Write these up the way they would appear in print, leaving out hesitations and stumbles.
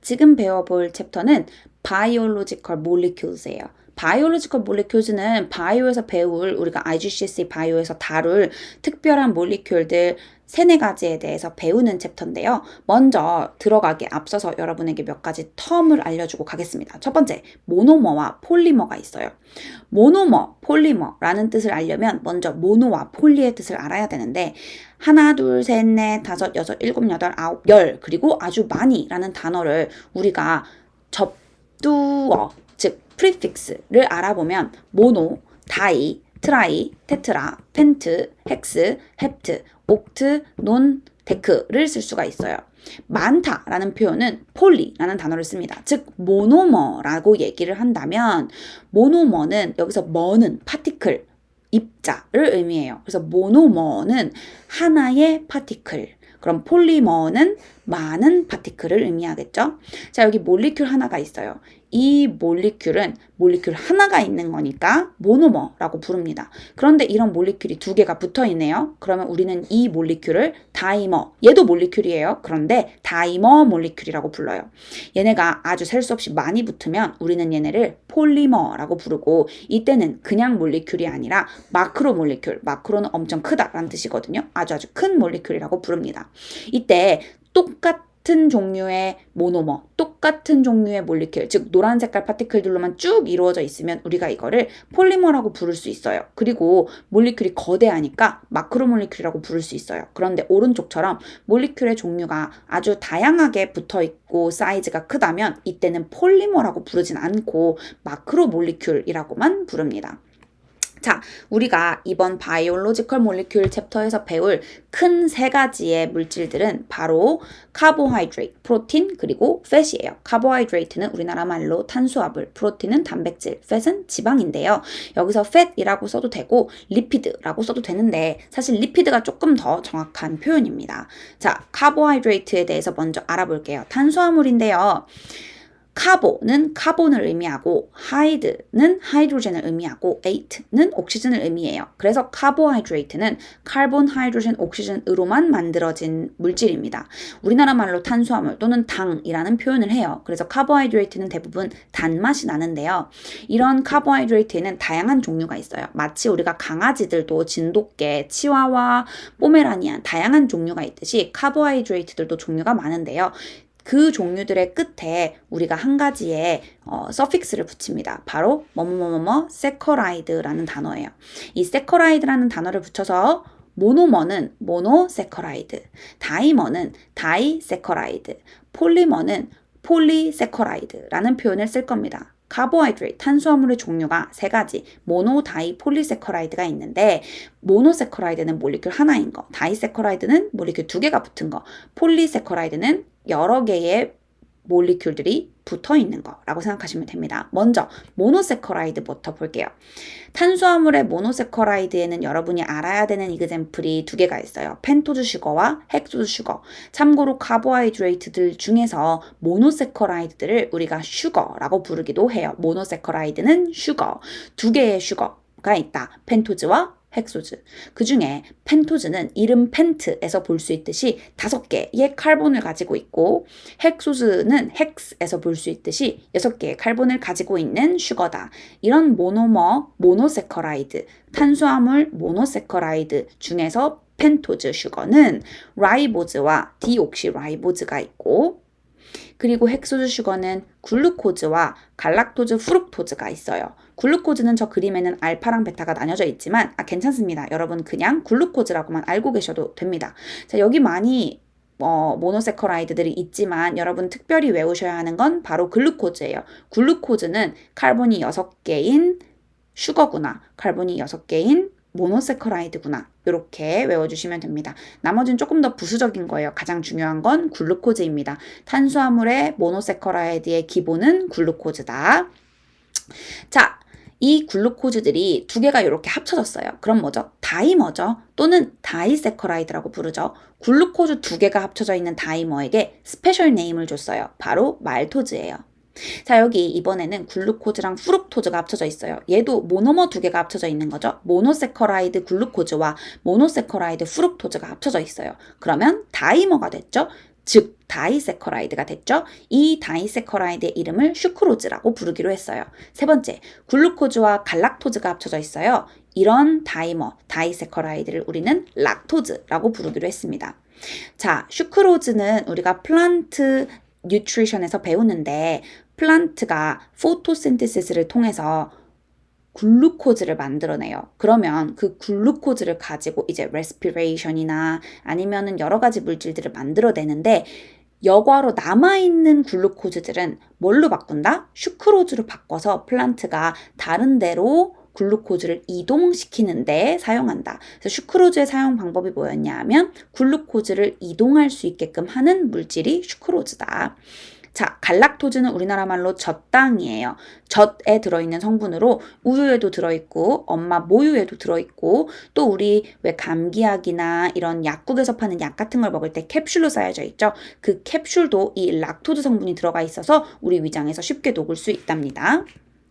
지금 배워볼 챕터는 Biological Molecules예요. Biological Molecules는 바이오에서 배울 우리가 IGCSE 바이오에서 다룰 특별한 몰리큘들 3-4가지에 대해서 배우는 챕터인데요. 먼저 들어가기 앞서서 여러분에게 몇 가지 텀을 알려주고 가겠습니다. 첫 번째, 모노머와 폴리머가 있어요. 모노머, 폴리머라는 뜻을 알려면 먼저 모노와 폴리의 뜻을 알아야 되는데 하나, 둘, 셋, 넷, 다섯, 여섯, 일곱, 여덟, 아홉, 열 그리고 아주 많이라는 단어를 우리가 접두어, 즉 프리픽스를 알아보면 모노, 다이, 트라이, 테트라, 펜트, 헥스, 헵트, 옥트, 논, 데크를 쓸 수가 있어요. 많다라는 표현은 폴리라는 단어를 씁니다. 즉 모노머라고 얘기를 한다면 모노머는 여기서 머는 파티클, 입자를 의미해요. 그래서 모노머는 하나의 파티클, 그럼 폴리머는 많은 파티클을 의미하겠죠. 자, 여기 몰리큘 하나가 있어요. 이 몰리큘은 몰리큘 하나가 있는 거니까 모노머라고 부릅니다. 그런데 이런 몰리큘이 2개가 붙어 있네요. 그러면 우리는 이 몰리큘을 다이머, 얘도 몰리큘이에요. 그런데 다이머 몰리큘이라고 불러요. 얘네가 아주 셀 수 없이 많이 붙으면 우리는 얘네를 폴리머라고 부르고, 이때는 그냥 몰리큘이 아니라 마크로 몰리큘, 마크로는 엄청 크다라는 뜻이거든요. 아주 큰 몰리큘이라고 부릅니다. 이때 똑같은 종류의 모노머, 똑같은 종류의 몰리큘, 즉 노란 색깔 파티클들로만 쭉 이루어져 있으면 우리가 이거를 폴리머라고 부를 수 있어요. 그리고 몰리큘이 거대하니까 마크로 몰리큘이라고 부를 수 있어요. 그런데 오른쪽처럼 몰리큘의 종류가 아주 다양하게 붙어 있고 사이즈가 크다면 이때는 폴리머라고 부르진 않고 마크로 몰리큘이라고만 부릅니다. 자, 우리가 이번 바이올로지컬 몰리큘 챕터에서 배울 큰 3가지의 물질들은 바로 카보하이드레이트, 프로틴, 그리고 팻이에요. 카보하이드레이트는 우리나라 말로 탄수화물, 프로틴은 단백질, 팻은 지방인데요. 여기서 팻이라고 써도 되고 리피드라고 써도 되는데 사실 리피드가 조금 더 정확한 표현입니다. 자, 카보하이드레이트에 대해서 먼저 알아볼게요. 탄수화물인데요. 카보는 카본을 의미하고 하이드는 하이드로젠을 의미하고 에이트는 옥시전을 의미해요. 그래서 카보하이드레이트는 카본, 하이드로젠, 옥시전으로만 만들어진 물질입니다. 우리나라 말로 탄수화물 또는 당이라는 표현을 해요. 그래서 카보하이드레이트는 대부분 단맛이 나는데요. 이런 카보하이드레이트에는 다양한 종류가 있어요. 마치 우리가 강아지들도 진돗개, 치와와, 포메라니안 다양한 종류가 있듯이 카보하이드레이트들도 종류가 많은데요. 그 종류들의 끝에 우리가 한 가지의 서픽스를 붙입니다. 바로 뭐뭐뭐뭐 세커라이드라는 단어예요. 이 세커라이드라는 단어를 붙여서 모노머는 모노세커라이드, 다이머는 다이세커라이드, 폴리머는 폴리세커라이드라는 표현을 쓸 겁니다. 카보하이드레이트, 탄수화물의 종류가 3가지, 모노, 다이, 폴리세커라이드가 있는데 모노세커라이드는 몰리큘 하나인 거, 다이세커라이드는 몰리큘 2개가 붙은 거, 폴리세커라이드는 여러 개의 몰리큘들이 붙어 있는 거라고 생각하시면 됩니다. 먼저 모노세커라이드부터 볼게요. 탄수화물의 모노세커라이드에는 여러분이 알아야 되는 이그젬플이 2개가 있어요. 펜토즈 슈거와 헥소즈 슈거. 참고로 카보하이드레이트들 중에서 모노세커라이드들을 우리가 슈거라고 부르기도 해요. 모노세커라이드는 슈거. 2개의 슈거가 있다. 펜토즈와 헥소즈. 그 중에 펜토즈는 이름 펜트에서 볼 수 있듯이 5개의 카본을 가지고 있고, 헥소즈는 헥스에서 볼 수 있듯이 6개의 카본을 가지고 있는 슈거다. 이런 모노머, 모노세커라이드, 탄수화물 모노세커라이드 중에서 펜토즈 슈거는 라이보즈와 디옥시라이보즈가 있고, 그리고 헥소즈 슈거는 글루코즈와 갈락토즈, 프룩토즈가 있어요. 글루코즈는 저 그림에는 알파랑 베타가 나뉘어져 있지만 괜찮습니다. 여러분 그냥 글루코즈라고만 알고 계셔도 됩니다. 자, 여기 많이 모노세커라이드들이 있지만 여러분 특별히 외우셔야 하는 건 바로 글루코즈예요. 글루코즈는 카본이 6개인 슈거구나, 카본이 6개인 모노세커라이드구나, 이렇게 외워주시면 됩니다. 나머지는 조금 더 부수적인 거예요. 가장 중요한 건 글루코즈입니다. 탄수화물의 모노세커라이드의 기본은 글루코즈다. 자, 이 글루코즈들이 2개가 이렇게 합쳐졌어요. 그럼 뭐죠? 다이머죠. 또는 다이세커라이드라고 부르죠. 글루코즈 2개가 합쳐져 있는 다이머에게 스페셜 네임을 줬어요. 바로 말토즈예요. 자, 여기 이번에는 글루코즈랑 프룩토즈가 합쳐져 있어요. 얘도 모노머 2개가 합쳐져 있는 거죠. 모노세커라이드 글루코즈와 모노세커라이드 프룩토즈가 합쳐져 있어요. 그러면 다이머가 됐죠. 즉 다이세커라이드가 됐죠. 이 다이세커라이드의 이름을 슈크로즈라고 부르기로 했어요. 세 번째, 글루코즈와 갈락토즈가 합쳐져 있어요. 이런 다이세커라이드를 우리는 락토즈라고 부르기로 했습니다. 자, 슈크로즈는 우리가 플란트 뉴트리션에서 배우는데 플란트가 포토신테시스를 통해서 글루코즈를 만들어내요. 그러면 그 글루코즈를 가지고 이제 레스피레이션이나 아니면은 여러 가지 물질들을 만들어내는데 여과로 남아있는 글루코즈들은 뭘로 바꾼다? 슈크로즈로 바꿔서 플란트가 다른 데로 글루코즈를 이동시키는 데 사용한다. 그래서 슈크로즈의 사용 방법이 뭐였냐 하면 글루코즈를 이동할 수 있게끔 하는 물질이 슈크로즈다. 자, 갈락토즈는 우리나라 말로 젖당이에요. 젖에 들어있는 성분으로 우유에도 들어있고 엄마 모유에도 들어있고 또 우리 왜 감기약이나 이런 약국에서 파는 약 같은 걸 먹을 때 캡슐로 쌓여져 있죠. 그 캡슐도 이 락토즈 성분이 들어가 있어서 우리 위장에서 쉽게 녹을 수 있답니다.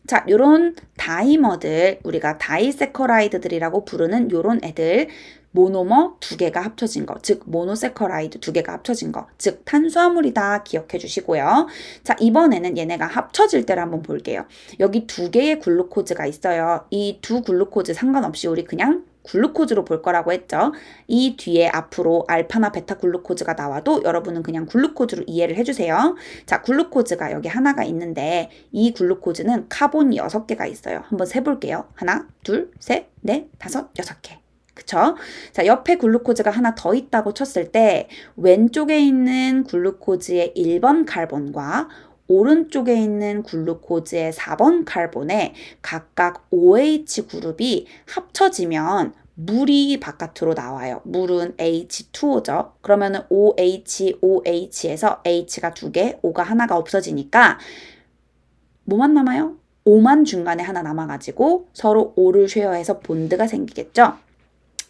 자, 요런 다이머들, 우리가 다이세커라이드들이라고 부르는 요런 애들 모노머 두 개가 합쳐진 거, 즉 모노세커라이드 두 개가 합쳐진 거, 즉 탄수화물이다 기억해 주시고요. 자, 이번에는 얘네가 합쳐질 때를 한번 볼게요. 여기 두 개의 글루코즈가 있어요. 이 두 글루코즈 상관없이 우리 그냥 글루코즈로 볼 거라고 했죠. 이 뒤에 앞으로 알파나 베타 글루코즈가 나와도 여러분은 그냥 글루코즈로 이해를 해주세요. 자, 글루코즈가 여기 하나가 있는데 이 글루코즈는 카본이 6개가 있어요. 한번 세볼게요. 하나, 둘, 셋, 넷, 다섯, 6개. 그쵸? 자, 옆에 글루코즈가 하나 더 있다고 쳤을 때 왼쪽에 있는 글루코즈의 1번 카본과 오른쪽에 있는 글루코즈의 4번 카본에 각각 OH 그룹이 합쳐지면 물이 바깥으로 나와요. 물은 H2O죠. 그러면은 OH에서 H가 2개, O가 하나가 없어지니까 뭐만 남아요? O만 중간에 하나 남아가지고 서로 O를 쉐어해서 본드가 생기겠죠?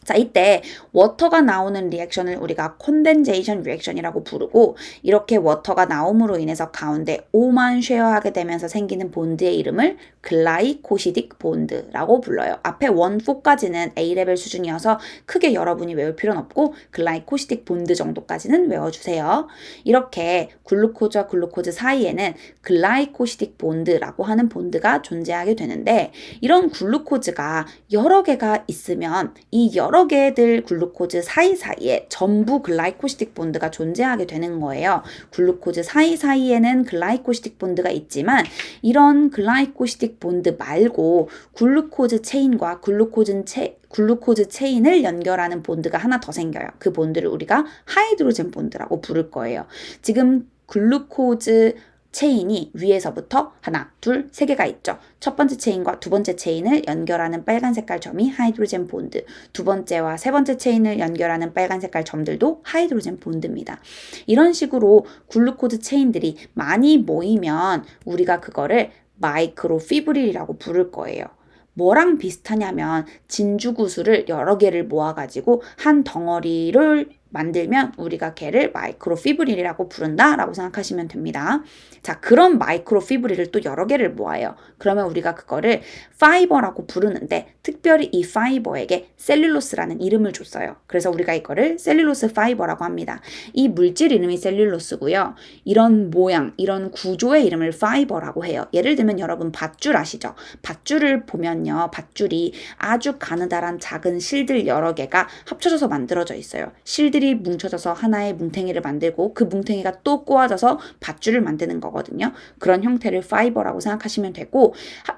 자, 이때 워터가 나오는 리액션을 우리가 콘덴제이션 리액션이라고 부르고 이렇게 워터가 나옴으로 인해서 가운데 O만 쉐어하게 되면서 생기는 본드의 이름을 글라이코시딕 본드라고 불러요. 앞에 1, 4까지는 A레벨 수준이어서 크게 여러분이 외울 필요는 없고 글라이코시딕 본드 정도까지는 외워주세요. 이렇게 글루코즈와 글루코즈 사이에는 글라이코시딕 본드라고 하는 본드가 존재하게 되는데 이런 글루코즈가 여러 개가 있으면 이 여러 개들 글루코즈 사이사이에 전부 글라이코시딕 본드가 존재하게 되는 거예요. 글루코즈 사이사이에는 글라이코시딕 본드가 있지만 이런 글라이코시딕 본드 말고 글루코즈 체인과 글루코즈 체인을 연결하는 본드가 하나 더 생겨요. 그 본드를 우리가 하이드로젠 본드라고 부를 거예요. 지금 글루코즈 체인이 위에서부터 하나, 둘, 세 개가 있죠. 첫 번째 체인과 두 번째 체인을 연결하는 빨간 색깔 점이 하이드로젠 본드, 두 번째와 세 번째 체인을 연결하는 빨간 색깔 점들도 하이드로젠 본드입니다. 이런 식으로 글루코즈 체인들이 많이 모이면 우리가 그거를 마이크로피브릴이라고 부를 거예요. 뭐랑 비슷하냐면 진주구슬을 여러 개를 모아가지고 한 덩어리를 만들면 우리가 걔를 마이크로피브릴이라고 부른다라고 생각하시면 됩니다. 자, 그런 마이크로피브릴을 또 여러 개를 모아요. 그러면 우리가 그거를 파이버라고 부르는데 특별히 이 파이버에게 셀룰로스라는 이름을 줬어요. 그래서 우리가 이거를 셀룰로스 파이버라고 합니다. 이 물질 이름이 셀룰로스고요. 이런 모양, 이런 구조의 이름을 파이버라고 해요. 예를 들면 여러분 밧줄 아시죠? 밧줄을 보면요. 밧줄이 아주 가느다란 작은 실들 여러 개가 합쳐져서 만들어져 있어요. 실들이 뭉쳐져서 하나의 뭉탱이를 만들고 그 뭉탱이가 또 꼬아져서 밧줄을 만드는 거거든요. 그런 형태를 파이버라고 생각하시면 되고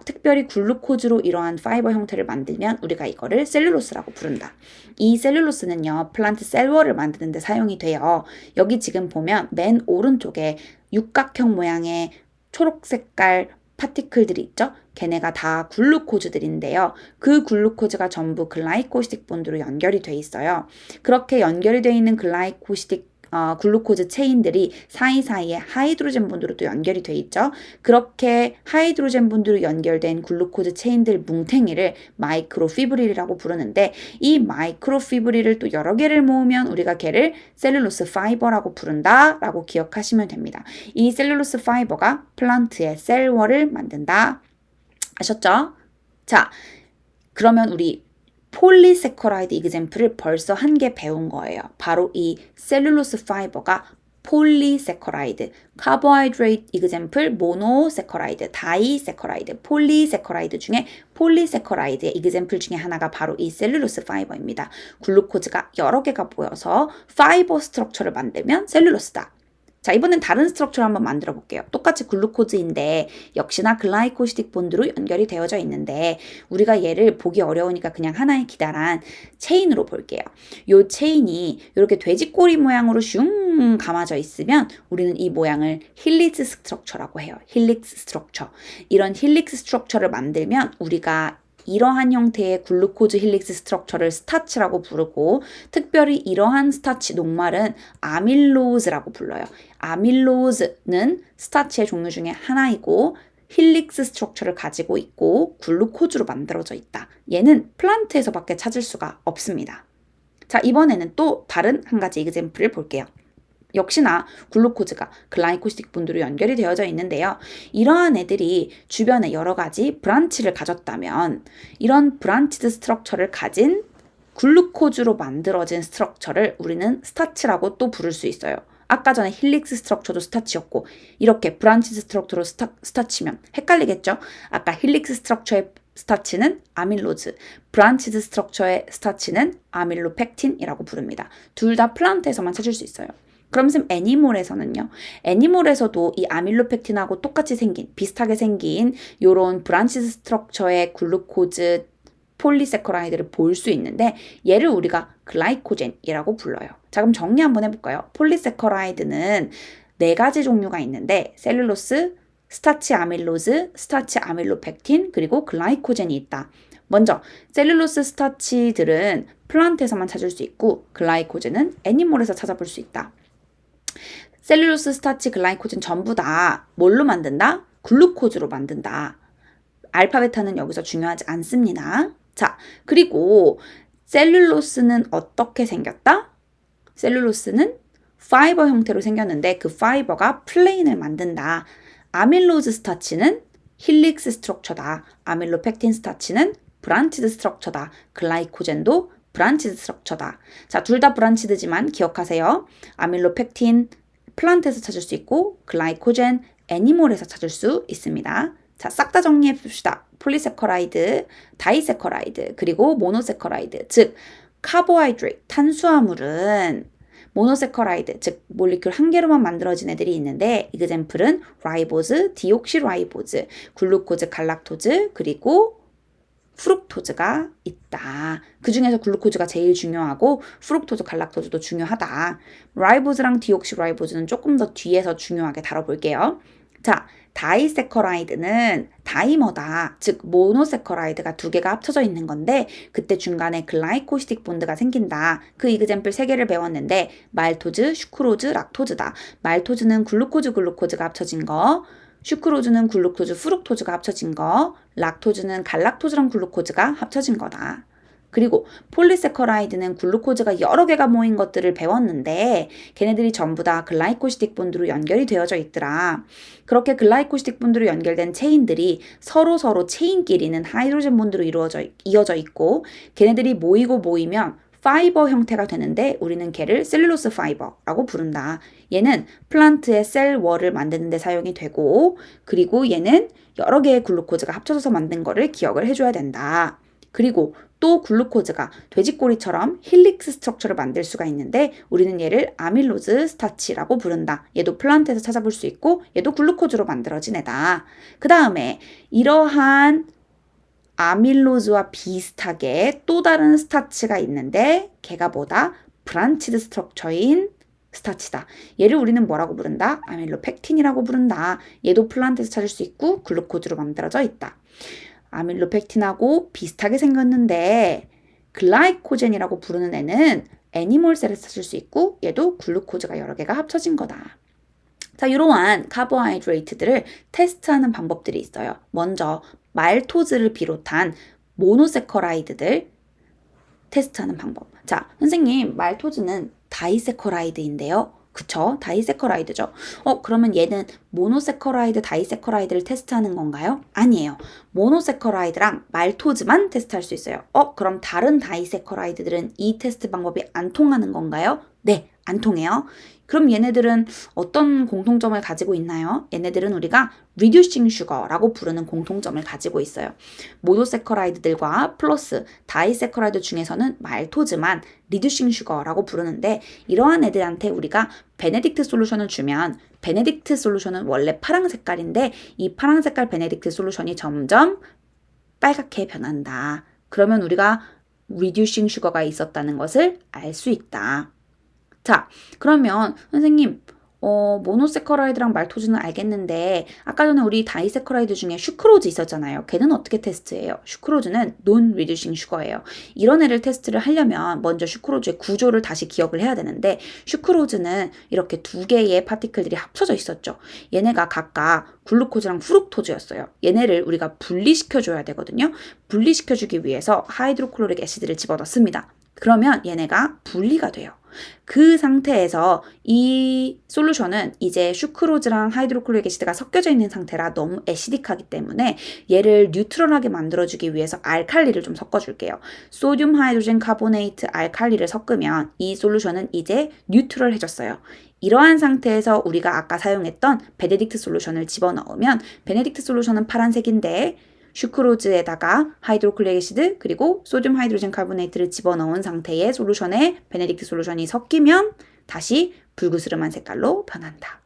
특별히 글루코즈로 이러한 파이버 형태를 만들면 우리가 이거를 셀룰로스라고 부른다. 이 셀룰로스는요. 플란트 셀월을 만드는 데 사용이 돼요. 여기 지금 보면 맨 오른쪽에 육각형 모양의 초록 색깔 파티클들이 있죠? 걔네가 다 글루코즈들인데요. 그 글루코즈가 전부 글라이코시딕 본드로 연결이 돼 있어요. 그렇게 연결이 돼 있는 글루코즈 체인들이 사이사이에 하이드로젠 본드로 또 연결이 돼 있죠. 그렇게 하이드로젠 본드로 연결된 글루코즈 체인들 뭉탱이를 마이크로피브릴이라고 부르는데 이 마이크로피브릴을 또 여러 개를 모으면 우리가 걔를 셀룰로스 파이버라고 부른다라고 기억하시면 됩니다. 이 셀룰로스 파이버가 플란트의 셀월을 만든다. 아셨죠? 자, 그러면 우리 폴리세커라이드 이그젬플을 벌써 한 개 배운 거예요. 바로 이 셀룰로스 파이버가 폴리세커라이드, 카보하이드레이트 이그젬플 모노세커라이드, 다이세커라이드, 폴리세커라이드 중에 폴리세커라이드의 이그젬플 중에 하나가 바로 이 셀룰로스 파이버입니다. 글루코즈가 여러 개가 모여서 파이버 스트럭처를 만들면 셀룰로스다. 자, 이번엔 다른 스트럭처를 한번 만들어 볼게요. 똑같이 글루코즈인데 역시나 글라이코시딕 본드로 연결이 되어져 있는데 우리가 얘를 보기 어려우니까 그냥 하나의 기다란 체인으로 볼게요. 이 체인이 이렇게 돼지꼬리 모양으로 슝 감아져 있으면 우리는 이 모양을 힐릭스 스트럭처라고 해요. 힐릭스 스트럭처. 이런 힐릭스 스트럭처를 만들면 우리가 이러한 형태의 글루코즈 힐릭스 스트럭처를 스타치라고 부르고 특별히 이러한 스타치 녹말은 아밀로즈라고 불러요. 아밀로즈는 스타치의 종류 중에 하나이고 힐릭스 스트럭처를 가지고 있고 글루코즈로 만들어져 있다. 얘는 플란트에서밖에 찾을 수가 없습니다. 자, 이번에는 또 다른 한 가지 이그젬플을 볼게요. 역시나 글루코즈가 글라이코시딕 본드로 연결이 되어져 있는데요. 이러한 애들이 주변에 여러 가지 브란치를 가졌다면 이런 브란치드 스트럭처를 가진 글루코즈로 만들어진 스트럭처를 우리는 스타치라고 또 부를 수 있어요. 아까 전에 힐릭스 스트럭처도 스타치였고 이렇게 브란치드 스트럭처로 스타치면 헷갈리겠죠? 아까 힐릭스 스트럭처의 스타치는 아밀로즈, 브란치드 스트럭처의 스타치는 아밀로펙틴이라고 부릅니다. 둘 다 플란트에서만 찾을 수 있어요. 그럼 쌤 애니몰에서는요? 애니몰에서도 이 아밀로펙틴하고 똑같이 생긴, 비슷하게 생긴 요런 브란치드 스트럭처의 글루코즈 폴리세커라이드를 볼 수 있는데 얘를 우리가 글라이코젠이라고 불러요. 자, 그럼 정리 한번 해볼까요? 폴리세커라이드는 4가지 종류가 있는데 셀룰로스, 스타치 아밀로즈, 스타치 아밀로펙틴, 그리고 글라이코젠이 있다. 먼저 셀룰로스 스타치들은 플란트에서만 찾을 수 있고 글라이코젠은 애니몰에서 찾아볼 수 있다. 셀룰로스, 스타치, 글라이코젠 전부 다 뭘로 만든다? 글루코즈로 만든다. 알파, 베타는 여기서 중요하지 않습니다. 자, 그리고 셀룰로스는 어떻게 생겼다? 셀룰로스는 파이버 형태로 생겼는데 그 파이버가 플레인을 만든다. 아밀로즈 스타치는 힐릭스 스트럭처다. 아밀로펙틴 스타치는 브란치드 스트럭처다. 글라이코젠도 브란치드 스트럭처다. 자, 둘 다 브란치드지만 기억하세요. 아밀로펙틴 플란트에서 찾을 수 있고 글라이코젠 애니몰에서 찾을 수 있습니다. 자, 싹 다 정리해 봅시다. 폴리세커라이드, 다이세커라이드, 그리고 모노세커라이드, 즉 카보하이드레이트, 탄수화물은 모노세커라이드, 즉 몰리큘 한 개로만 만들어진 애들이 있는데 이그젬플은 라이보즈, 디옥시라이보즈, 글루코즈, 갈락토즈, 그리고 프룩토즈가 있다. 그 중에서 글루코즈가 제일 중요하고 프룩토즈, 갈락토즈도 중요하다. 라이보즈랑 디옥시라이보즈는 조금 더 뒤에서 중요하게 다뤄볼게요. 자, 다이세커라이드는 다이머다. 즉 모노세커라이드가 2개가 합쳐져 있는 건데 그때 중간에 글라이코시딕 본드가 생긴다. 그 이그젬플 3개를 배웠는데 말토즈, 슈크로즈, 락토즈다. 말토즈는 글루코즈가 합쳐진 거, 슈크로즈는 글루코즈, 프룩토즈가 합쳐진 거, 락토즈는 갈락토즈랑 글루코즈가 합쳐진 거다. 그리고 폴리세커라이드는 글루코즈가 여러 개가 모인 것들을 배웠는데 걔네들이 전부 다 글라이코시딕 본드로 연결이 되어져 있더라. 그렇게 글라이코시딕 본드로 연결된 체인들이 서로 체인끼리는 하이드로젠 본드로 이어져 있고 걔네들이 모이면 파이버 형태가 되는데 우리는 걔를 셀룰로스 파이버라고 부른다. 얘는 플란트의 셀월을 만드는 데 사용이 되고 그리고 얘는 여러 개의 글루코즈가 합쳐져서 만든 거를 기억을 해줘야 된다. 그리고 또 글루코즈가 돼지꼬리처럼 힐릭스 스트럭처를 만들 수가 있는데 우리는 얘를 아밀로즈 스타치라고 부른다. 얘도 플란트에서 찾아볼 수 있고 얘도 글루코즈로 만들어진 애다. 그 다음에 이러한 아밀로즈와 비슷하게 또 다른 스타치가 있는데 걔가 뭐다? 브란치드 스트럭처인 스타치다. 얘를 우리는 뭐라고 부른다? 아밀로펙틴이라고 부른다. 얘도 플란트에서 찾을 수 있고 글루코즈로 만들어져 있다. 아밀로펙틴하고 비슷하게 생겼는데 글라이코젠이라고 부르는 애는 애니몰셀에서 찾을 수 있고 얘도 글루코즈가 여러 개가 합쳐진 거다. 자, 이러한 카보하이드레이트들을 테스트하는 방법들이 있어요. 먼저 말토즈를 비롯한 모노세커라이드들 테스트하는 방법. 자, 선생님 말토즈는 다이세커라이드인데요. 그쵸? 다이세커라이드죠. 그러면 얘는 모노세커라이드, 다이세커라이드를 테스트하는 건가요? 아니에요. 모노세커라이드랑 말토즈만 테스트할 수 있어요. 그럼 다른 다이세커라이드들은 이 테스트 방법이 안 통하는 건가요? 네, 안 통해요. 그럼 얘네들은 어떤 공통점을 가지고 있나요? 얘네들은 우리가 reducing sugar라고 부르는 공통점을 가지고 있어요. 모노세커라이드들과 플러스 다이세커라이드 중에서는 말토즈만 reducing sugar라고 부르는데 이러한 애들한테 우리가 베네딕트 솔루션을 주면 베네딕트 솔루션은 원래 파란 색깔인데 이 파란 색깔 베네딕트 솔루션이 점점 빨갛게 변한다. 그러면 우리가 reducing sugar가 있었다는 것을 알 수 있다. 자, 그러면 선생님 모노세커라이드랑 말토즈는 알겠는데 아까 전에 우리 다이세커라이드 중에 슈크로즈 있었잖아요. 걔는 어떻게 테스트해요? 슈크로즈는 non reducing sugar예요. 이런 애를 테스트를 하려면 먼저 슈크로즈의 구조를 다시 기억을 해야 되는데 슈크로즈는 이렇게 두 개의 파티클들이 합쳐져 있었죠. 얘네가 각각 글루코즈랑 프룩토즈였어요. 얘네를 우리가 분리시켜줘야 되거든요. 분리시켜주기 위해서 하이드로클로릭 애시드를 집어넣습니다. 그러면 얘네가 분리가 돼요. 그 상태에서 이 솔루션은 이제 슈크로즈랑 하이드로클로릭 애시드가 섞여져 있는 상태라 너무 애시딕하기 때문에 얘를 뉴트럴하게 만들어주기 위해서 알칼리를 좀 섞어줄게요. 소듐 하이드로젠 카보네이트 알칼리를 섞으면 이 솔루션은 이제 뉴트럴해졌어요. 이러한 상태에서 우리가 아까 사용했던 베네딕트 솔루션을 집어넣으면 베네딕트 솔루션은 파란색인데 슈크로즈에다가 하이드로클로릭 애시드 그리고 소듐 하이드로젠 카보네이트를 집어넣은 상태의 솔루션에 베네딕트 솔루션이 섞이면 다시 붉으스름한 색깔로 변한다.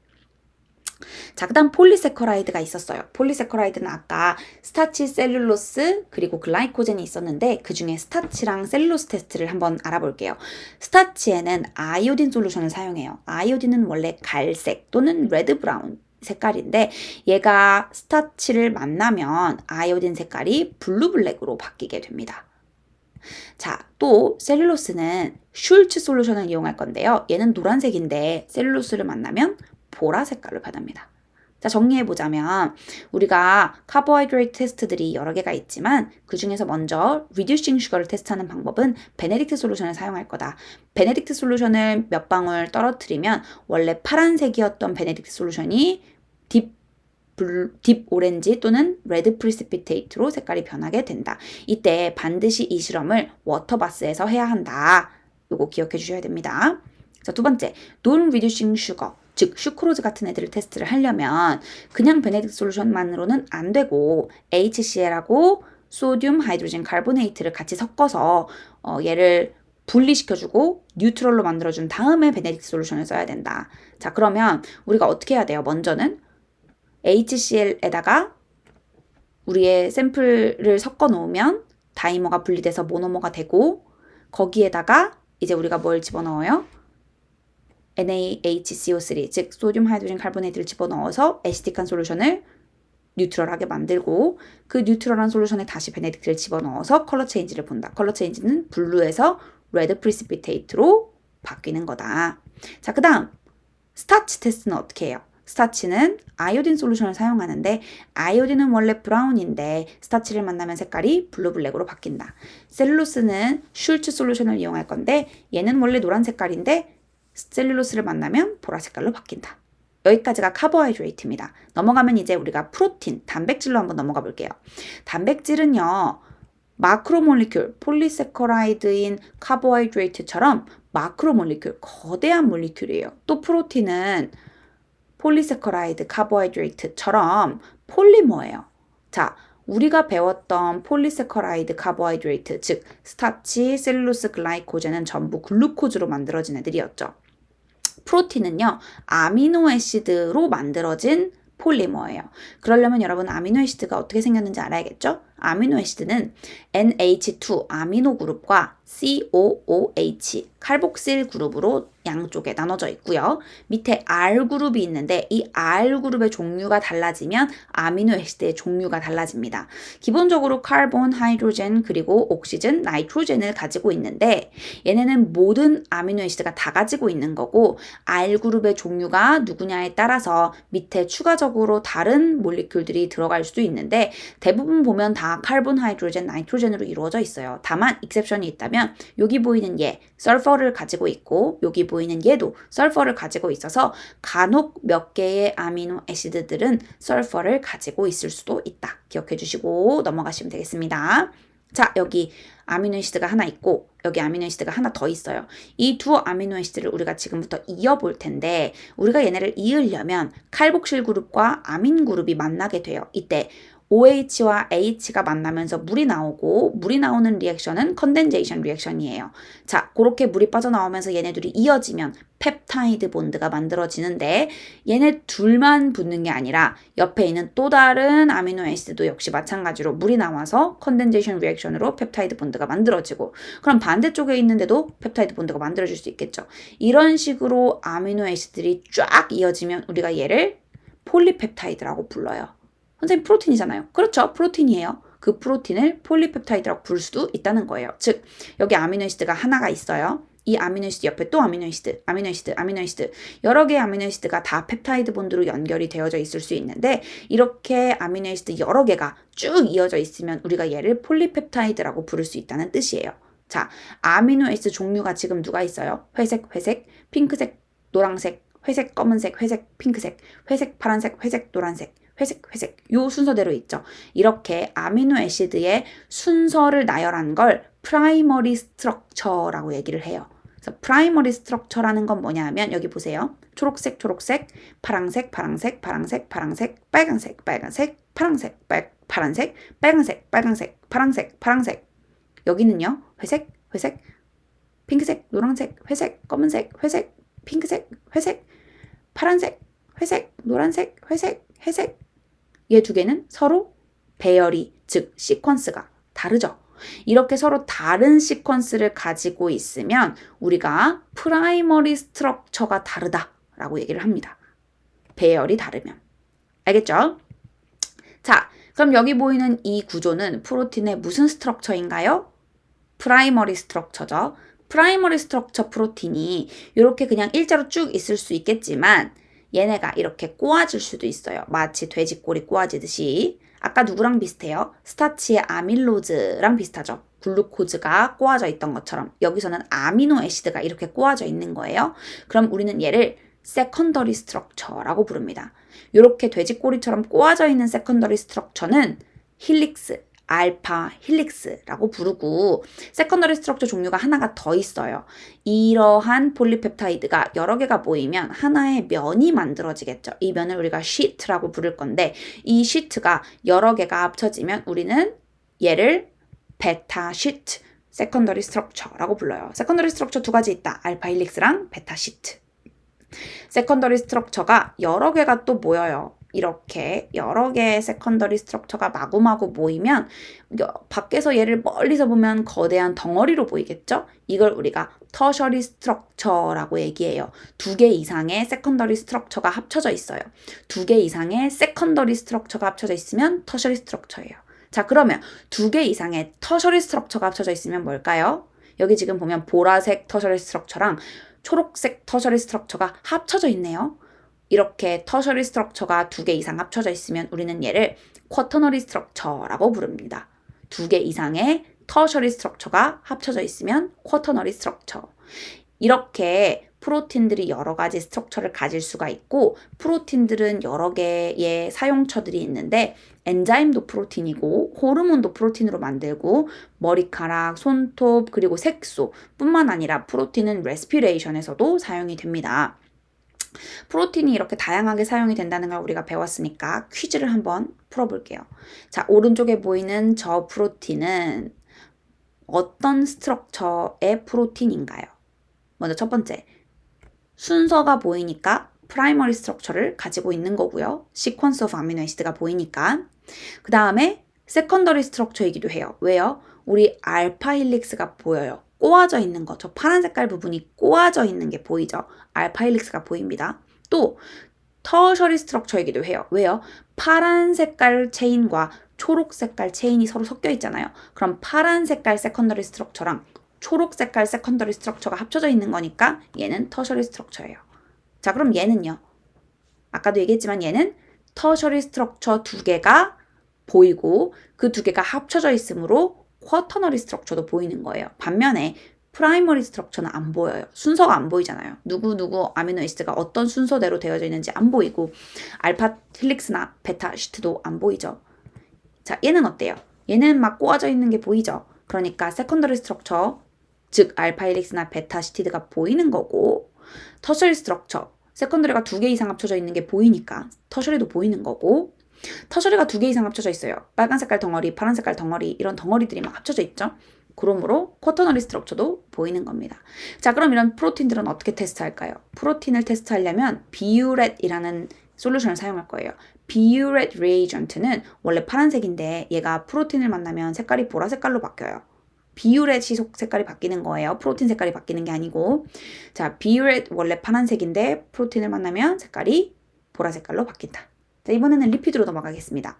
자, 그 다음 폴리세커라이드가 있었어요. 폴리세커라이드는 아까 스타치, 셀룰로스, 그리고 글라이코젠이 있었는데 그 중에 스타치랑 셀룰로스 테스트를 한번 알아볼게요. 스타치에는 아이오딘 솔루션을 사용해요. 아이오딘은 원래 갈색 또는 레드 브라운 색깔인데 얘가 스타치를 만나면 아이오딘 색깔이 블루 블랙으로 바뀌게 됩니다. 자, 또 셀룰로스는 슐츠 솔루션을 이용할 건데요. 얘는 노란색인데 셀룰로스를 만나면 보라 색깔로 변합니다. 자, 정리해보자면 우리가 카보하이드레이트 테스트들이 여러 개가 있지만 그 중에서 먼저 reducing sugar를 테스트하는 방법은 베네딕트 솔루션을 사용할 거다. 베네딕트 솔루션을 몇 방울 떨어뜨리면 원래 파란색이었던 베네딕트 솔루션이 딥 오렌지 또는 레드 프리시피테이트로 색깔이 변하게 된다. 이때 반드시 이 실험을 워터바스에서 해야 한다. 요거 기억해 주셔야 됩니다. 자, 두 번째, non reducing sugar, 즉 슈크로즈 같은 애들을 테스트를 하려면 그냥 베네딕트 솔루션만으로는 안 되고 HCl하고 소듐 하이드로젠 카보네이트를 같이 섞어서 얘를 분리시켜주고 뉴트럴로 만들어준 다음에 베네딕트 솔루션을 써야 된다. 자, 그러면 우리가 어떻게 해야 돼요? 먼저는 HCl에다가 우리의 샘플을 섞어 놓으면 다이머가 분리돼서 모노머가 되고 거기에다가 이제 우리가 뭘 집어넣어요? NaHCO3, 즉 소듐 하이드로젠 카보네이트를 집어넣어서 애시딕한 솔루션을 뉴트럴하게 만들고 그 뉴트럴한 솔루션에 다시 베네딕트를 집어넣어서 컬러 체인지를 본다. 컬러 체인지는 블루에서 레드 프리시피테이트로 바뀌는 거다. 자, 그 다음 스타치 테스트는 어떻게 해요? 스타치는 아이오딘 솔루션을 사용하는데 아이오딘은 원래 브라운인데 스타치를 만나면 색깔이 블루 블랙으로 바뀐다. 셀룰로스는 슐츠 솔루션을 이용할 건데 얘는 원래 노란 색깔인데 셀룰로스를 만나면 보라 색깔로 바뀐다. 여기까지가 카보하이드레이트입니다. 넘어가면 이제 우리가 프로틴, 단백질로 한번 넘어가 볼게요. 단백질은요. 마크로몰리큘, 폴리세커라이드인 카보하이드레이트처럼 마크로몰리큘, 거대한 몰리큘이에요. 또 프로틴은 폴리세커라이드, 카보하이드레이트처럼 폴리머예요. 자, 우리가 배웠던 폴리세커라이드, 카보하이드레이트, 즉 스타치, 셀룰로스, 글라이코젠은 전부 글루코즈로 만들어진 애들이었죠. 프로틴은요, 아미노애시드로 만들어진 폴리머예요. 그러려면 여러분 아미노애시드가 어떻게 생겼는지 알아야겠죠? 아미노애시드는 NH2 아미노 그룹과 COOH 칼복실 그룹으로 양쪽에 나눠져 있고요. 밑에 R 그룹이 있는데 이 R 그룹의 종류가 달라지면 아미노애시드의 종류가 달라집니다. 기본적으로 카본, 하이드로젠, 그리고 옥시즌, 나이트로젠을 가지고 있는데 얘네는 모든 아미노애시드가 다 가지고 있는 거고 R 그룹의 종류가 누구냐에 따라서 밑에 추가적으로 다른 몰리큘들이 들어갈 수도 있는데 대부분 보면 다 카본, 하이드로젠, 나이트로젠으로 이루어져 있어요. 다만 익셉션이 있다면 여기 보이는 얘 설퍼를 가지고 있고 여기 보이는 얘도 설퍼를 가지고 있어서 간혹 몇 개의 아미노 애시드들은 설퍼를 가지고 있을 수도 있다. 기억해 주시고 넘어가시면 되겠습니다. 자, 여기 아미노에시드가 하나 있고 여기 아미노에시드가 하나 더 있어요. 이 두 아미노에시드를 우리가 지금부터 이어볼 텐데 우리가 얘네를 이으려면 칼복실 그룹과 아민 그룹이 만나게 돼요. 이때 OH와 H가 만나면서 물이 나오고 물이 나오는 리액션은 컨덴제이션 리액션이에요. 자, 그렇게 물이 빠져나오면서 얘네들이 이어지면 펩타이드 본드가 만들어지는데 얘네 둘만 붙는 게 아니라 옆에 있는 또 다른 아미노에시드도 역시 마찬가지로 물이 나와서 컨덴제이션 리액션으로 펩타이드 본드가 만들어지고 그럼 반대쪽에 있는데도 펩타이드 본드가 만들어질 수 있겠죠. 이런 식으로 아미노에시드들이 쫙 이어지면 우리가 얘를 폴리펩타이드라고 불러요. 선생님 프로틴이잖아요. 그렇죠. 프로틴이에요. 그 프로틴을 폴리펩타이드라고 부를 수도 있다는 거예요. 즉 여기 아미노에시드가 하나가 있어요. 이 아미노에시드 옆에 또 아미노에시드 여러 개의 아미노에시드가 다 펩타이드 본드로 연결이 되어져 있을 수 있는데 이렇게 아미노에시드 여러 개가 쭉 이어져 있으면 우리가 얘를 폴리펩타이드라고 부를 수 있다는 뜻이에요. 자, 아미노에시드 종류가 지금 누가 있어요? 회색, 핑크색, 노란색, 회색, 검은색, 회색, 핑크색, 회색, 파란색, 회색, 노란색, 회색 요 순서대로 있죠. 이렇게 아미노에시드의 순서를 나열한 걸 프라이머리 스트럭처라고 얘기를 해요. 그래서 프라이머리 스트럭처라는 건 뭐냐 하면 여기 보세요. 초록색, 파란색, 빨간색, 파란색. 여기는요. 회색, 핑크색, 노란색, 회색, 검은색, 회색, 핑크색, 회색, 파란색, 회색, 노란색, 회색. 얘 두 개는 서로 배열이, 즉 시퀀스가 다르죠. 이렇게 서로 다른 시퀀스를 가지고 있으면 우리가 프라이머리 스트럭처가 다르다라고 얘기를 합니다. 배열이 다르면. 알겠죠? 자, 그럼 여기 보이는 이 구조는 프로틴의 무슨 스트럭처인가요? 프라이머리 스트럭처죠. 프라이머리 스트럭처 프로틴이 이렇게 그냥 일자로 쭉 있을 수 있겠지만 얘네가 이렇게 꼬아질 수도 있어요. 마치 돼지꼬리 꼬아지듯이. 아까 누구랑 비슷해요? 스타치의 아밀로즈랑 비슷하죠. 글루코즈가 꼬아져 있던 것처럼 여기서는 아미노에시드가 이렇게 꼬아져 있는 거예요. 그럼 우리는 얘를 세컨더리 스트럭처라고 부릅니다. 이렇게 돼지꼬리처럼 꼬아져 있는 세컨더리 스트럭처는 힐릭스, 알파 힐릭스라고 부르고 세컨더리 스트럭처 종류가 하나가 더 있어요. 이러한 폴리펩타이드가 여러 개가 모이면 하나의 면이 만들어지겠죠. 이 면을 우리가 시트라고 부를 건데 이 시트가 여러 개가 합쳐지면 우리는 얘를 베타 시트, 세컨더리 스트럭처라고 불러요. 세컨더리 스트럭처 두 가지 있다. 알파 힐릭스랑 베타 시트. 세컨더리 스트럭처가 여러 개가 또 모여요. 이렇게 여러 개의 세컨더리 스트럭처가 마구마구 모이면 밖에서 얘를 멀리서 보면 거대한 덩어리로 보이겠죠? 이걸 우리가 터셔리 스트럭처라고 얘기해요. 두 개 이상의 세컨더리 스트럭처가 합쳐져 있어요. 두 개 이상의 세컨더리 스트럭처가 합쳐져 있으면 터셔리 스트럭처예요. 자, 그러면 두 개 이상의 터셔리 스트럭처가 합쳐져 있으면 뭘까요? 여기 지금 보면 보라색 터셔리 스트럭처랑 초록색 터셔리 스트럭처가 합쳐져 있네요. 이렇게 터셔리 스트럭처가 두 개 이상 합쳐져 있으면 우리는 얘를 쿼터너리 스트럭처라고 부릅니다. 두 개 이상의 터셔리 스트럭처가 합쳐져 있으면 쿼터너리 스트럭처. 이렇게 프로틴들이 여러 가지 스트럭처를 가질 수가 있고 프로틴들은 여러 개의 사용처들이 있는데 엔자임도 프로틴이고 호르몬도 프로틴으로 만들고 머리카락, 손톱, 그리고 색소 뿐만 아니라 프로틴은 레스피레이션에서도 사용이 됩니다. 프로틴이 이렇게 다양하게 사용이 된다는 걸 우리가 배웠으니까 퀴즈를 한번 풀어볼게요. 자, 오른쪽에 보이는 저 프로틴은 어떤 스트럭처의 프로틴인가요? 먼저 첫 번째, 순서가 보이니까 프라이머리 스트럭처를 가지고 있는 거고요. 시퀀스 오브 아미노 애시드가 보이니까. 그 다음에 세컨더리 스트럭처이기도 해요. 왜요? 우리 알파 힐릭스가 보여요. 꼬아져 있는 거, 저 파란 색깔 부분이 꼬아져 있는 게 보이죠? 알파 힐릭스가 보입니다. 또 터셔리 스트럭처이기도 해요. 왜요? 파란 색깔 체인과 초록 색깔 체인이 서로 섞여 있잖아요. 그럼 파란 색깔 세컨더리 스트럭처랑 초록 색깔 세컨더리 스트럭처가 합쳐져 있는 거니까 얘는 터셔리 스트럭처예요. 자, 그럼 얘는요. 아까도 얘기했지만 얘는 터셔리 스트럭처 두 개가 보이고 그 두 개가 합쳐져 있으므로 쿼터너리 스트럭처도 보이는 거예요. 반면에 프라이머리 스트럭처는 안 보여요. 순서가 안 보이잖아요. 누구 아미노 애시드가 어떤 순서대로 되어져 있는지 안 보이고 알파 힐릭스나 베타 시트도 안 보이죠. 자, 얘는 어때요? 얘는 막 꼬아져 있는 게 보이죠? 그러니까 세컨더리 스트럭처, 즉 알파 헬릭스나 베타 시티드가 보이는 거고, 터셔리 스트럭처, 세컨더리가 2개 이상 합쳐져 있는 게 보이니까 터셔리도 보이는 거고, 터셔리가 2개 이상 합쳐져 있어요. 빨간 색깔 덩어리, 파란 색깔 덩어리, 이런 덩어리들이 막 합쳐져 있죠. 그러므로 쿼터너리 스트럭처도 보이는 겁니다. 자, 그럼 이런 프로틴들은 어떻게 테스트할까요? 프로틴을 테스트하려면 비유렛이라는 솔루션을 사용할 거예요. 비유렛 리에이전트는 원래 파란색인데 얘가 프로틴을 만나면 색깔이 보라 색깔로 바뀌어요. 비유렛이 색깔이 바뀌는 거예요. 프로틴 색깔이 바뀌는 게 아니고. 자, 비유렛 원래 파란색인데 프로틴을 만나면 색깔이 보라 색깔로 바뀐다. 자, 이번에는 리피드로 넘어가겠습니다.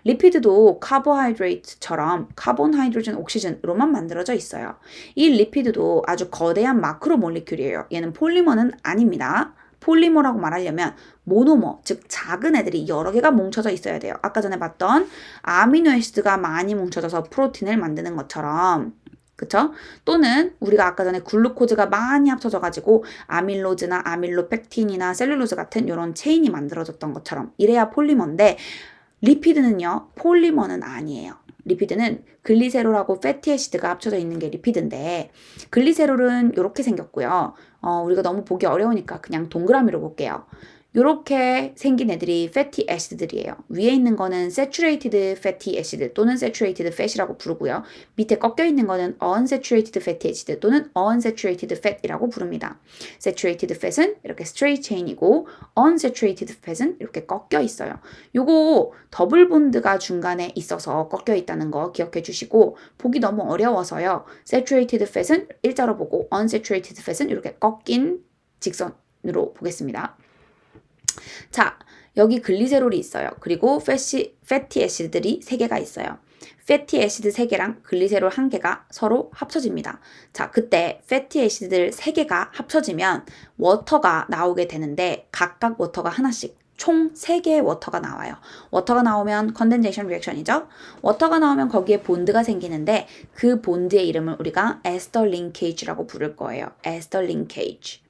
리피드도 카보하이드레이트처럼 카본, 하이드로젠, 옥시전으로만 만들어져 있어요. 이 리피드도 아주 거대한 마크로 몰리큘이에요. 얘는 폴리머는 아닙니다. 폴리머라고 말하려면 모노머, 즉 작은 애들이 여러 개가 뭉쳐져 있어야 돼요. 아까 전에 봤던 아미노애시드가 많이 뭉쳐져서 프로틴을 만드는 것처럼. 그쵸? 또는 우리가 아까 전에 글루코즈가 많이 합쳐져가지고 아밀로즈나 아밀로펙틴이나 셀룰로즈 같은 이런 체인이 만들어졌던 것처럼 이래야 폴리머인데, 리피드는요, 폴리머는 아니에요. 리피드는 글리세롤하고 패티애시드가 합쳐져 있는 게 리피드인데, 글리세롤은 이렇게 생겼고요. 우리가 너무 보기 어려우니까 그냥 동그라미로 볼게요. 이렇게 생긴 애들이 패티 애시드들이에요. 위에 있는 거는 saturated fatty acid 또는 saturated fat이라고 부르고요. 밑에 꺾여 있는 거는 unsaturated fatty acid 또는 unsaturated fat이라고 부릅니다. saturated fat은 이렇게 straight chain이고 unsaturated fat은 이렇게 꺾여 있어요. 요거 더블 본드가 중간에 있어서 꺾여 있다는 거 기억해 주시고, 보기 너무 어려워서요. saturated fat은 일자로 보고 unsaturated fat은 이렇게 꺾인 직선으로 보겠습니다. 자, 여기 글리세롤이 있어요. 그리고 패티 애시드들이 3개가 있어요. 패티 애시드 3개랑 글리세롤 1개가 서로 합쳐집니다. 자, 그때 패티 애시드들 3개가 합쳐지면 워터가 나오게 되는데, 각각 워터가 하나씩 총 3개의 워터가 나와요. 워터가 나오면 컨덴세이션 리액션이죠. 워터가 나오면 거기에 본드가 생기는데, 그 본드의 이름을 우리가 에스터 링케이지라고 부를 거예요. 에스터 링케이지.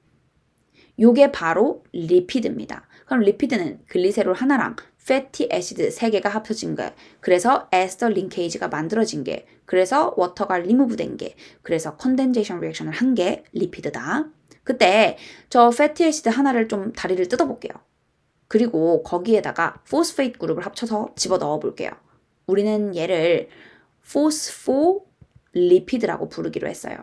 요게 바로 리피드입니다. 그럼 리피드는 글리세롤 하나랑 패티 애시드 3개가 합쳐진 게, 그래서 에스터 링케이지가 만들어진 게, 그래서 워터가 리무브 된 게, 그래서 컨덴세이션 리액션을 한 게 리피드다. 그때 저 패티 애시드 하나를 좀 다리를 뜯어볼게요. 그리고 거기에다가 포스페이트 그룹을 합쳐서 집어넣어 볼게요. 우리는 얘를 포스포리피드라고 부르기로 했어요.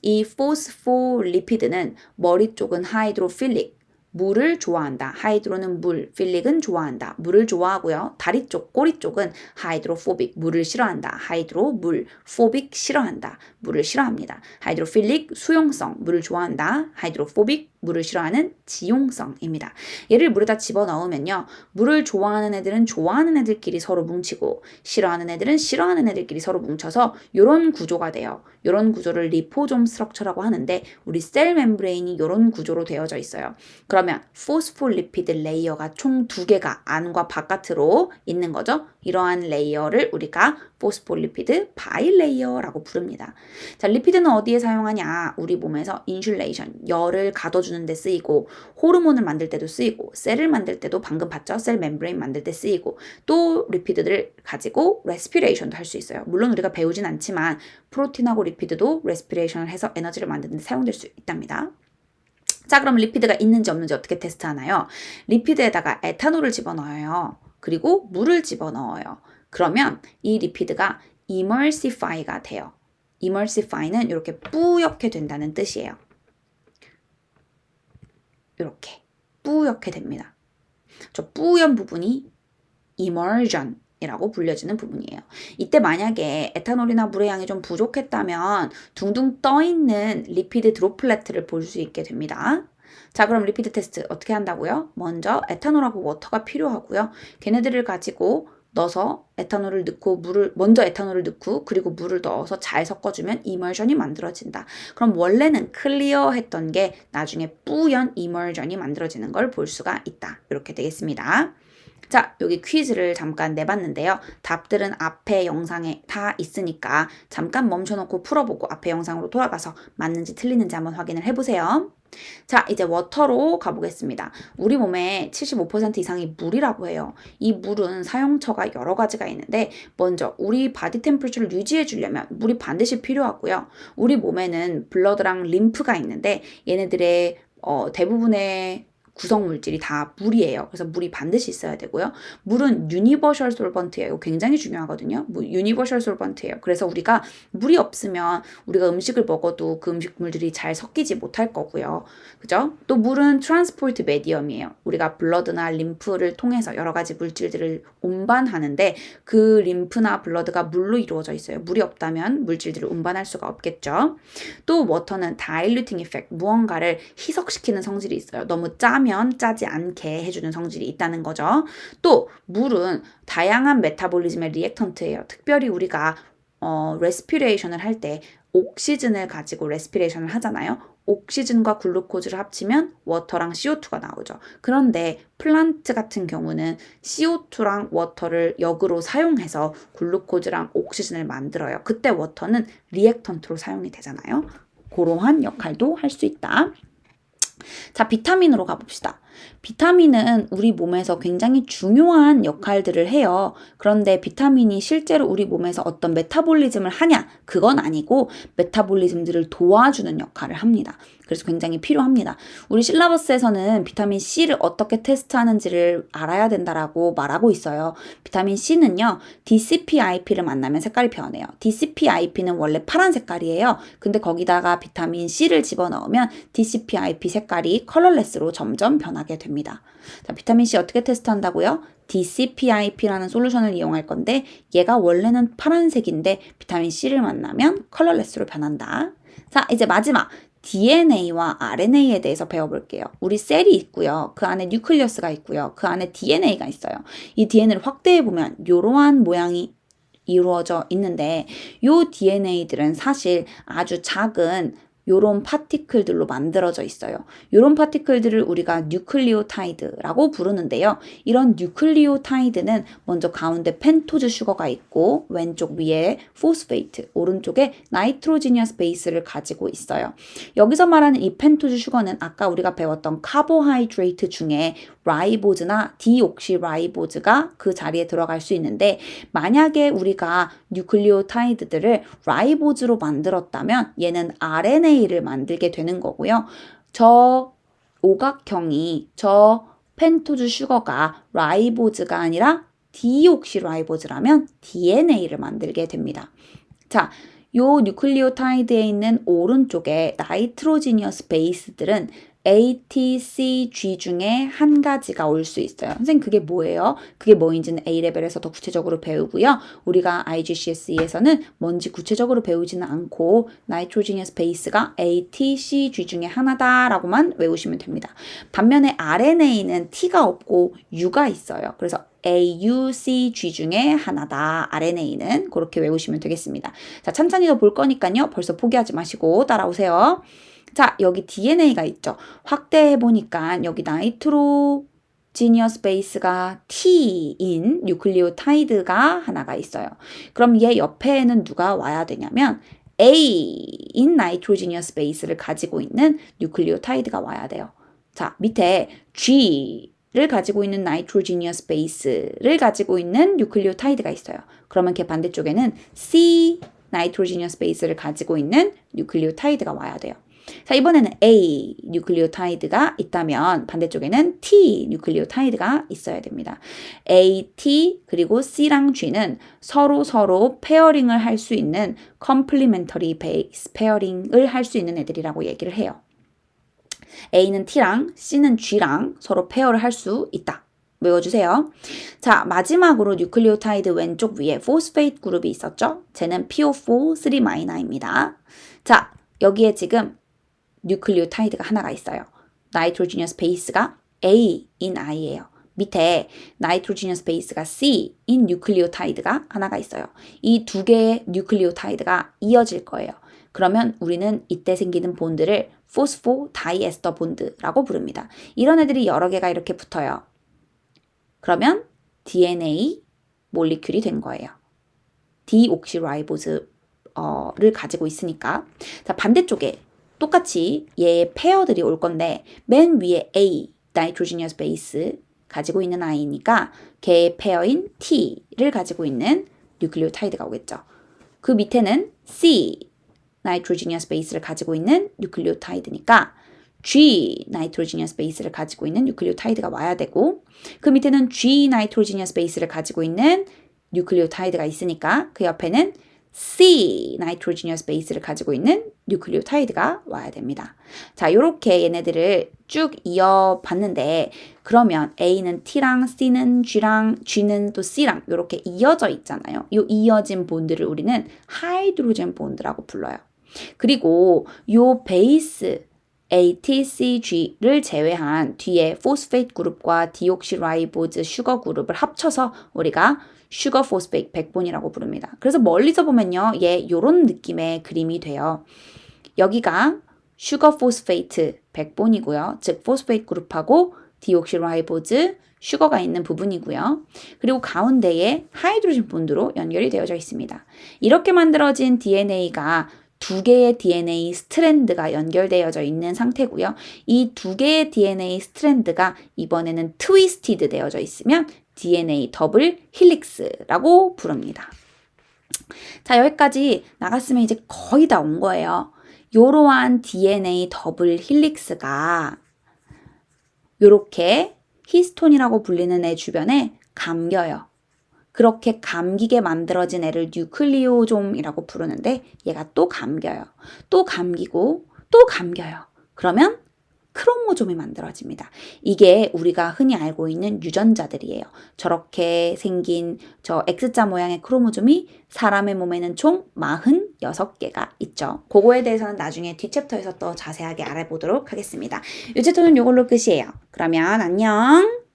이 포스포리피드는 머리 쪽은 하이드로필릭, 물을 좋아한다. 하이드로는 물, 필릭은 좋아한다. 물을 좋아하고요. 다리 쪽, 꼬리 쪽은 하이드로포빅, 물을 싫어한다. 하이드로, 물, 포빅, 싫어한다. 물을 싫어합니다. 하이드로필릭, 수용성, 물을 좋아한다. 하이드로포빅, 물을 싫어하는 지용성입니다. 얘를 물에다 집어넣으면요, 물을 좋아하는 애들은 좋아하는 애들끼리 서로 뭉치고, 싫어하는 애들은 싫어하는 애들끼리 서로 뭉쳐서 이런 구조가 돼요. 이런 구조를 리포좀 스트럭처라고 하는데, 우리 셀 멤브레인이 이런 구조로 되어져 있어요. 그러면 포스폴리피드 레이어가 총 2개가 안과 바깥으로 있는 거죠. 이러한 레이어를 우리가 포스폴리피드 바이레이어라고 부릅니다. 자, 리피드는 어디에 사용하냐? 우리 몸에서 인슐레이션, 열을 가둬주는 데 쓰이고, 호르몬을 만들 때도 쓰이고, 셀을 만들 때도 방금 봤죠? 셀 멤브레인 만들 때 쓰이고, 또 리피드를 가지고 레스피레이션도 할 수 있어요. 물론 우리가 배우진 않지만 프로틴하고 리피드도 레스피레이션을 해서 에너지를 만드는 데 사용될 수 있답니다. 자, 그럼 리피드가 있는지 없는지 어떻게 테스트하나요? 리피드에다가 에탄올을 집어넣어요. 그리고 물을 집어넣어요. 그러면 이 리피드가 emulsify가 돼요. emulsify는 이렇게 뿌옇게 된다는 뜻이에요. 이렇게 뿌옇게 됩니다. 저 뿌연 부분이 emulsion 이라고 불려지는 부분이에요. 이때 만약에 에탄올이나 물의 양이 좀 부족했다면 둥둥 떠있는 리피드 드로플렛을 볼 수 있게 됩니다. 자, 그럼 리피드 테스트 어떻게 한다고요? 먼저 에탄올하고 워터가 필요하고요. 걔네들을 가지고 넣어서 에탄올을 넣고 먼저 에탄올을 넣고 그리고 물을 넣어서 잘 섞어주면 이멀전이 만들어진다. 그럼 원래는 클리어했던 게 나중에 뿌연 이멀전이 만들어지는 걸 볼 수가 있다. 이렇게 되겠습니다. 자, 여기 퀴즈를 잠깐 내봤는데요. 답들은 앞에 영상에 다 있으니까 잠깐 멈춰놓고 풀어보고 앞에 영상으로 돌아가서 맞는지 틀리는지 한번 확인을 해보세요. 자, 이제 워터로 가보겠습니다. 우리 몸의 75% 이상이 물이라고 해요. 이 물은 사용처가 여러 가지가 있는데 먼저 우리 바디 템퍼처를 유지해 주려면 물이 반드시 필요하고요. 우리 몸에는 블러드랑 림프가 있는데 얘네들의 대부분의 구성 물질이 다 물이에요. 그래서 물이 반드시 있어야 되고요. 물은 유니버셜 솔번트예요. 굉장히 중요하거든요. 유니버셜 솔번트예요. 그래서 우리가 물이 없으면 우리가 음식을 먹어도 그 음식물들이 잘 섞이지 못할 거고요. 그죠? 또 물은 트랜스포트 메디엄이에요. 우리가 블러드나 림프를 통해서 여러 가지 물질들을 운반하는데 그 림프나 블러드가 물로 이루어져 있어요. 물이 없다면 물질들을 운반할 수가 없겠죠. 또 워터는 다일루팅 이펙트, 무언가를 희석시키는 성질이 있어요. 너무 짜면 짜지 않게 해주는 성질이 있다는 거죠. 또 물은 다양한 메타볼리즘의 리액턴트예요. 특별히 우리가 레스피레이션을 할 때 옥시즌을 가지고 레스피레이션을 하잖아요. 옥시즌과 글루코즈를 합치면 워터랑 CO2가 나오죠. 그런데 플란트 같은 경우는 CO2랑 워터를 역으로 사용해서 글루코즈랑 옥시즌을 만들어요. 그때 워터는 리액턴트로 사용이 되잖아요. 그러한 역할도 할 수 있다. 자, 비타민으로 가봅시다. 비타민은 우리 몸에서 굉장히 중요한 역할들을 해요. 그런데 비타민이 실제로 우리 몸에서 어떤 메타볼리즘을 하냐? 그건 아니고 메타볼리즘들을 도와주는 역할을 합니다. 그래서 굉장히 필요합니다. 우리 실라버스에서는 비타민 C를 어떻게 테스트하는지를 알아야 된다라고 말하고 있어요. 비타민 C는요, DCPIP를 만나면 색깔이 변해요. DCPIP는 원래 파란 색깔이에요. 근데 거기다가 비타민 C를 집어넣으면 DCPIP 색깔이 컬러레스로 점점 변하게 됩니다. 자, 비타민 C 어떻게 테스트한다고요? DCPIP라는 솔루션을 이용할 건데 얘가 원래는 파란색인데 비타민 C를 만나면 컬러레스로 변한다. 자, 이제 마지막 DNA와 RNA에 대해서 배워볼게요. 우리 셀이 있고요. 그 안에 뉴클리어스가 있고요. 그 안에 DNA가 있어요. 이 DNA를 확대해보면 이러한 모양이 이루어져 있는데 이 DNA들은 사실 아주 작은 요런 파티클들로 만들어져 있어요. 요런 파티클들을 우리가 뉴클리오타이드라고 부르는데요. 이런 뉴클리오타이드는 먼저 가운데 펜토즈 슈거가 있고 왼쪽 위에 포스페이트, 오른쪽에 나이트로지니어스 베이스를 가지고 있어요. 여기서 말하는 이 펜토즈 슈거는 아까 우리가 배웠던 카보하이드레이트 중에 라이보즈나 디옥시라이보즈가 그 자리에 들어갈 수 있는데 만약에 우리가 뉴클리오타이드들을 라이보즈로 만들었다면 얘는 RNA를 만들게 되는 거고요. 저 오각형이 저 펜토즈 슈거가 라이보즈가 아니라 디옥시라이보즈라면 DNA를 만들게 됩니다. 자, 요 뉴클리오타이드에 있는 오른쪽에 나이트로지니어스 베이스들은 ATCG 중에 한 가지가 올 수 있어요. 선생님 그게 뭐예요? 그게 뭐인지는 A레벨에서 더 구체적으로 배우고요. 우리가 IGCSE에서는 뭔지 구체적으로 배우지는 않고 나이트로지니어스 베이스가 ATCG 중에 하나다라고만 외우시면 됩니다. 반면에 RNA는 T가 없고 U가 있어요. 그래서 AUCG 중에 하나다. RNA는 그렇게 외우시면 되겠습니다. 자, 찬찬히 더 볼 거니까요. 벌써 포기하지 마시고 따라오세요. 자, 여기 DNA가 있죠. 확대해보니까 여기 나이트로지니어스 베이스가 T인 뉴클리오타이드가 하나가 있어요. 그럼 얘 옆에는 누가 와야 되냐면 A인 나이트로지니어스 베이스를 가지고 있는 뉴클리오타이드가 와야 돼요. 자, 밑에 G를 가지고 있는 나이트로지니어스 베이스를 가지고 있는 뉴클리오타이드가 있어요. 그러면 걔 반대쪽에는 C 나이트로지니어스 베이스를 가지고 있는 뉴클리오타이드가 와야 돼요. 자, 이번에는 A 뉴클리오타이드가 있다면 반대쪽에는 T 뉴클리오타이드가 있어야 됩니다. A, T 그리고 C랑 G는 서로 페어링을 할 수 있는 컴플리멘터리 베이스 페어링을 할 수 있는 애들이라고 얘기를 해요. A는 T랑 C는 G랑 서로 페어를 할 수 있다. 외워주세요. 자, 마지막으로 뉴클리오타이드 왼쪽 위에 포스페이트 그룹이 있었죠? 쟤는 PO4 3-입니다. 자, 여기에 지금 뉴클리오타이드가 하나가 있어요. 나이트로지니어스 베이스가 A인 I예요. 밑에 나이트로지니어스 베이스가 C인 뉴클리오타이드가 하나가 있어요. 이 두 개의 뉴클리오타이드가 이어질 거예요. 그러면 우리는 이때 생기는 본드를 포스포 다이에스터 본드라고 부릅니다. 이런 애들이 여러 개가 이렇게 붙어요. 그러면 DNA 몰리큘이 된 거예요. 디옥시라이보즈를 가지고 있으니까. 자, 반대쪽에 똑같이 얘의 페어들이 올 건데 맨 위에 A, 나이트로지니어스 베이스 가지고 있는 아이니까 걔의 페어인 T를 가지고 있는 뉴클리오타이드가 오겠죠. 그 밑에는 C, 나이트로지니어스 베이스를 가지고 있는 뉴클리오타이드니까 G, 나이트로지니어스 베이스를 가지고 있는 뉴클리오타이드가 와야 되고 그 밑에는 G, 나이트로지니어스 베이스를 가지고 있는 뉴클리오타이드가 있으니까 그 옆에는 C, 나이트로지니어스 베이스를 가지고 있는 뉴클리오타이드가 와야 됩니다. 자, 이렇게 얘네들을 쭉 이어봤는데 그러면 A는 T랑 C는 G랑 G는 또 C랑 이렇게 이어져 있잖아요. 이 이어진 본드를 우리는 하이드로젠 본드라고 불러요. 그리고 이 베이스 ATCG를 제외한 뒤에 포스페이트 그룹과 디옥시라이보즈 슈거 그룹을 합쳐서 우리가 슈거 포스페이트 백본이라고 부릅니다. 그래서 멀리서 보면요, 얘 요런 느낌의 그림이 돼요. 여기가 슈거 포스페이트 백본이고요. 즉 포스페이트 그룹하고 디옥시라이보즈 슈거가 있는 부분이고요. 그리고 가운데에 하이드로젠 본드로 연결이 되어져 있습니다. 이렇게 만들어진 DNA가 두 개의 DNA 스트랜드가 연결되어져 있는 상태고요. 이 두 개의 DNA 스트랜드가 이번에는 트위스티드 되어져 있으면 DNA 더블 힐릭스라고 부릅니다. 자, 여기까지 나갔으면 이제 거의 다 온 거예요. 이러한 DNA 더블 힐릭스가 이렇게 히스톤이라고 불리는 애 주변에 감겨요. 그렇게 감기게 만들어진 애를 뉴클리오좀이라고 부르는데 얘가 또 감겨요. 또 감기고 또 감겨요. 그러면 크로모좀이 만들어집니다. 이게 우리가 흔히 알고 있는 유전자들이에요. 저렇게 생긴 저 X자 모양의 크로모좀이 사람의 몸에는 총 46개가 있죠. 그거에 대해서는 나중에 뒷챕터에서 또 자세하게 알아보도록 하겠습니다. 이 챕터는 이걸로 끝이에요. 그러면 안녕!